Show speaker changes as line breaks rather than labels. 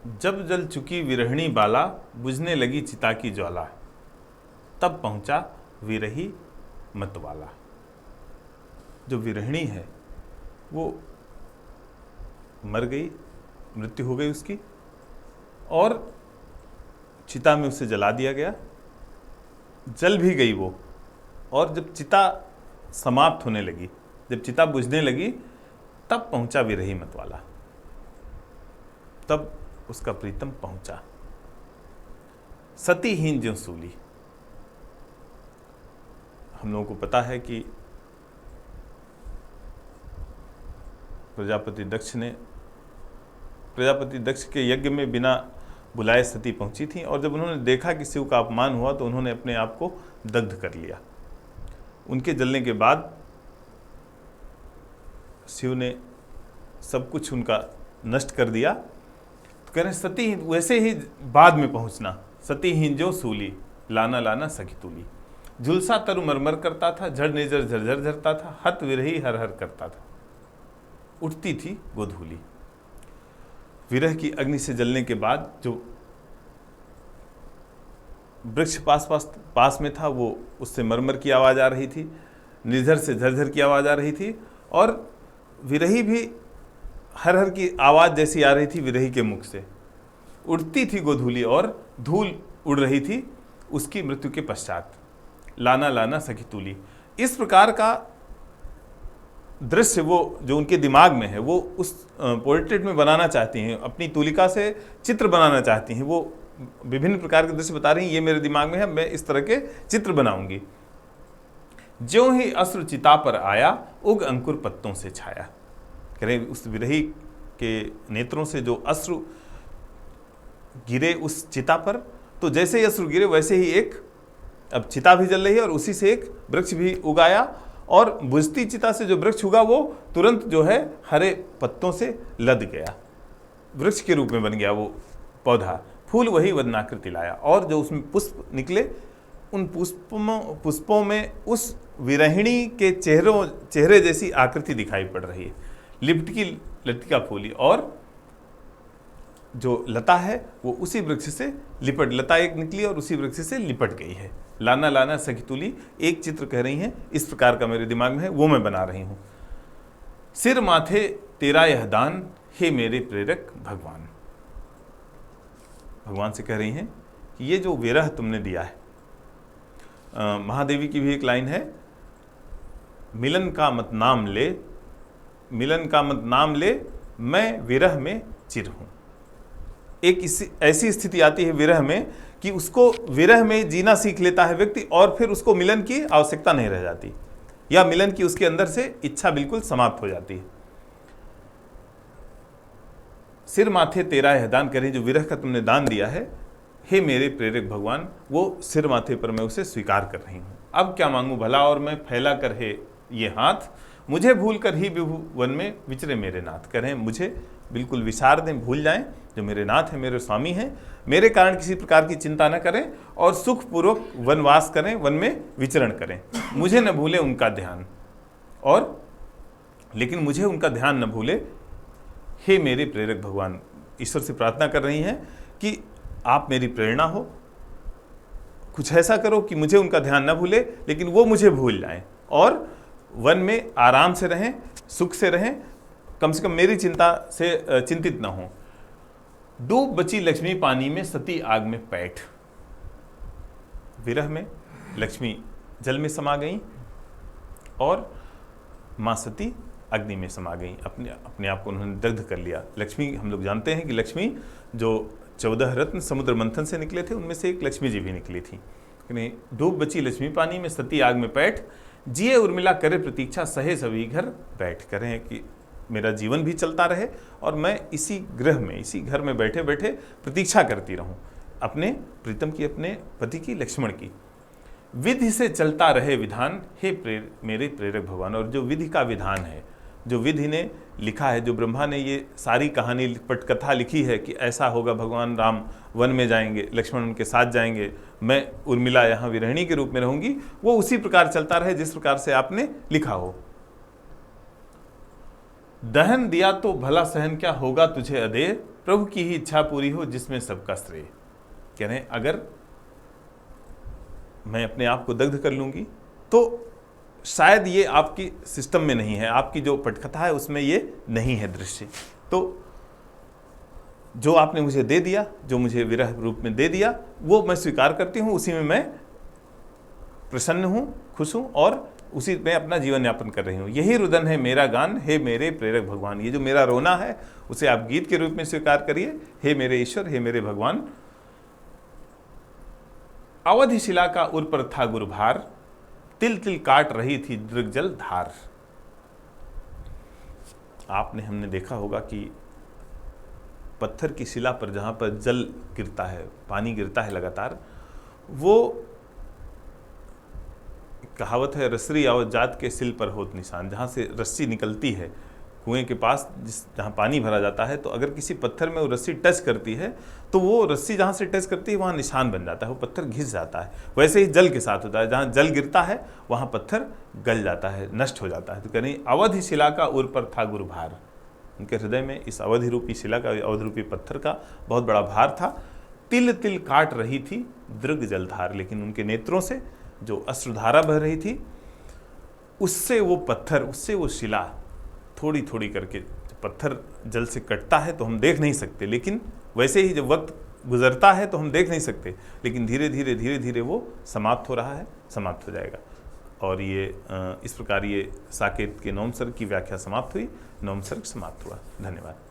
जब जल चुकी विरहिणी बाला, बुझने लगी चिता की ज्वाला, तब पहुंचा विरही मतवाला। जो विरहिणी है वो मर गई, मृत्यु हो गई उसकी, और चिता में उसे जला दिया गया, जल भी गई वो। और जब चिता समाप्त होने लगी, जब चिता बुझने लगी, तब पहुंचा विरही मतवाला, तब उसका प्रीतम पहुंचा। सतीहीन ज्यों सूली। हम लोगों को पता है कि प्रजापति दक्ष के यज्ञ में बिना बुलाए सती पहुंची थी, और जब उन्होंने देखा कि शिव का अपमान हुआ तो उन्होंने अपने आप को दग्ध कर लिया। उनके जलने के बाद शिव ने सब कुछ उनका नष्ट कर दिया। तो कह रहे सती वैसे ही बाद में पहुंचना। सतीहीन जो सूली, लाना लाना सखी तूली। झुलसा तरु मरमर करता था, झड़ निजर झरझर झरता था, हत विरही हर हर करता था। उठती थी गोधूली। विरह की अग्नि से जलने के बाद जो वृक्ष पास में था, वो उससे मरमर की आवाज आ रही थी, निर्झर से झरझर की आवाज आ रही थी, और विरही भी हर हर की आवाज जैसी आ रही थी विरही के मुख से। उड़ती थी गोधूली, और धूल उड़ रही थी उसकी मृत्यु के पश्चात। लाना लाना सखी तूली। इस प्रकार का दृश्य वो जो उनके दिमाग में है, वो उस पोर्ट्रेट में बनाना चाहती हैं, अपनी तूलिका से चित्र बनाना चाहती हैं। वो विभिन्न प्रकार के दृश्य बता रही हैं, ये मेरे दिमाग में है, मैं इस तरह के चित्र बनाऊंगी। ज्यों ही अश्रु चिता पर आया, उग अंकुर पत्तों से छाया। कह रहे उस विरही के नेत्रों से जो अश्रु गिरे उस चिता पर, तो जैसे ही अश्रु गिरे वैसे ही एक, अब चिता भी जल रही है और उसी से एक वृक्ष भी उगाया, और बुझती चिता से जो वृक्ष उगा वो तुरंत जो है हरे पत्तों से लद गया, वृक्ष के रूप में बन गया वो पौधा। फूल वही वदनाकृति लाया, और जो उसमें पुष्प निकले, उन पुष्पों में उस विरहिणी के चेहरे जैसी आकृति दिखाई पड़ रही है। लिपटकी लतिका फूली, और जो लता है वो उसी वृक्ष से लिपट, लता एक निकली और उसी वृक्ष से लिपट गई है। लाना लाना सखी तूली, एक चित्र कह रही हैं, इस प्रकार का मेरे दिमाग में है, वो मैं बना रही हूं। सिर माथे तेरा यह दान, हे मेरे प्रेरक भगवान। भगवान से कह रही हैं कि ये जो विरह तुमने दिया है, महादेवी की भी एक लाइन है, मिलन का मत नाम ले, मिलन का मत नाम ले, मैं विरह में चिर हूं। एक ऐसी स्थिति आती है विरह में कि उसको विरह में जीना सीख लेता है व्यक्ति, और फिर उसको मिलन की आवश्यकता नहीं रह जाती, या मिलन की उसके अंदर से इच्छा बिल्कुल समाप्त हो जाती है। सिर माथे तेरा यह दान, करें जो विरह का तुमने दान दिया है, हे मेरे प्रेरक भगवान, वो सिर माथे पर मैं उसे स्वीकार कर रही हूं। अब क्या मांगू भला, और मैं फैला कर है ये हाथ, मुझे भूल कर ही विभुवन में विचरे मेरे नाथ। करें मुझे बिल्कुल विसार दें, भूल जाएं, जो मेरे नाथ हैं, मेरे स्वामी हैं, मेरे कारण किसी प्रकार की चिंता न करें, और सुखपूर्वक वनवास करें, वन में विचरण करें। मुझे न भूले उनका ध्यान, और लेकिन मुझे उनका ध्यान न भूले। हे मेरे प्रेरक भगवान, ईश्वर से प्रार्थना कर रही हैं कि आप मेरी प्रेरणा हो, कुछ ऐसा करो कि मुझे उनका ध्यान न भूले, लेकिन वो मुझे भूल जाएं, और वन में आराम से रहें, सुख से रहें, कम से कम मेरी चिंता से चिंतित न हो। डूब बची लक्ष्मी पानी में, सती आग में पैठ। विरह में लक्ष्मी जल में समा गई, और मां सती अग्नि में समा गई, अपने आप को उन्होंने दग्ध कर लिया। लक्ष्मी, हम लोग जानते हैं कि लक्ष्मी जो 14 रत्न समुद्र मंथन से निकले थे, उनमें से एक लक्ष्मी जी भी निकली थी। डूब बची लक्ष्मी पानी में, सती आग में पैठ, जिए उर्मिला करे प्रतीक्षा, सहे सभी घर बैठ। करें कि मेरा जीवन भी चलता रहे, और मैं इसी गृह में, इसी घर में बैठे बैठे प्रतीक्षा करती रहूं अपने प्रीतम की, अपने पति की, लक्ष्मण की। विधि से चलता रहे विधान, हे मेरे प्रेरक भगवान। और जो विधि का विधान है, जो विधि ने लिखा है, जो ब्रह्मा ने ये सारी कहानी पटकथा लिखी है कि ऐसा होगा, भगवान राम वन में जाएंगे, लक्ष्मण उनके साथ जाएंगे, मैं उर्मिला यहाँ विरहिणी के रूप में रहूंगी, वो उसी प्रकार चलता रहे जिस प्रकार से आपने लिखा हो। दहन दिया तो भला सहन क्या होगा तुझे अदेर, प्रभु की ही इच्छा पूरी हो जिसमें सबका श्रेय। कह रहे हैं अगर मैं अपने आप को दग्ध कर लूंगी तो शायद ये आपकी सिस्टम में नहीं है, आपकी जो पटकथा है उसमें ये नहीं है दृश्य। तो जो आपने मुझे दे दिया, जो मुझे विरह रूप में दे दिया, वो मैं स्वीकार करती हूँ, उसी में मैं प्रसन्न हूँ, खुश हूँ और उसी में अपना जीवन यापन कर रही हूँ। यही रुदन है मेरा गान, हे मेरे प्रेरक भगवान। ये जो मेरा रोना है उसे आप गीत के रूप में स्वीकार करिए। हे मेरे ईश्वर, हे मेरे भगवान। अवधि शिला का उर पर था गुरुभार, तिल तिल काट रही थी दृग्जल धार। हमने देखा होगा कि पत्थर की शिला पर जहां पर जल गिरता है, पानी गिरता है लगातार, वो कहावत है रसरी आवत जात के सिल पर होत निशान। जहाँ से रस्सी निकलती है कुएं के पास, जहाँ पानी भरा जाता है, तो अगर किसी पत्थर में वो रस्सी टच करती है तो वो रस्सी जहाँ से टच करती है वहाँ निशान बन जाता है, वो पत्थर घिस जाता है। वैसे ही जल के साथ होता है, जहाँ जल गिरता है वहाँ पत्थर गल जाता है, नष्ट हो जाता है। तो कहीं अवधि शिला का उर पर था गुरुभार। उनके हृदय में इस अवधि रूपी शिला का, अवधि रूपी पत्थर का बहुत बड़ा भार था। तिल तिल काट रही थी दृग जलधार, लेकिन उनके नेत्रों से जो अश्रुधारा बह रही थी उससे वो पत्थर, उससे वो शिला थोड़ी थोड़ी करके, पत्थर जल से कटता है तो हम देख नहीं सकते, लेकिन वैसे ही जब वक्त गुजरता है तो हम देख नहीं सकते, लेकिन धीरे धीरे वो समाप्त हो रहा है, समाप्त हो जाएगा। और ये इस प्रकार ये साकेत के नवम सर्ग की व्याख्या समाप्त हुई, नवम सर्ग समाप्त हुआ। धन्यवाद।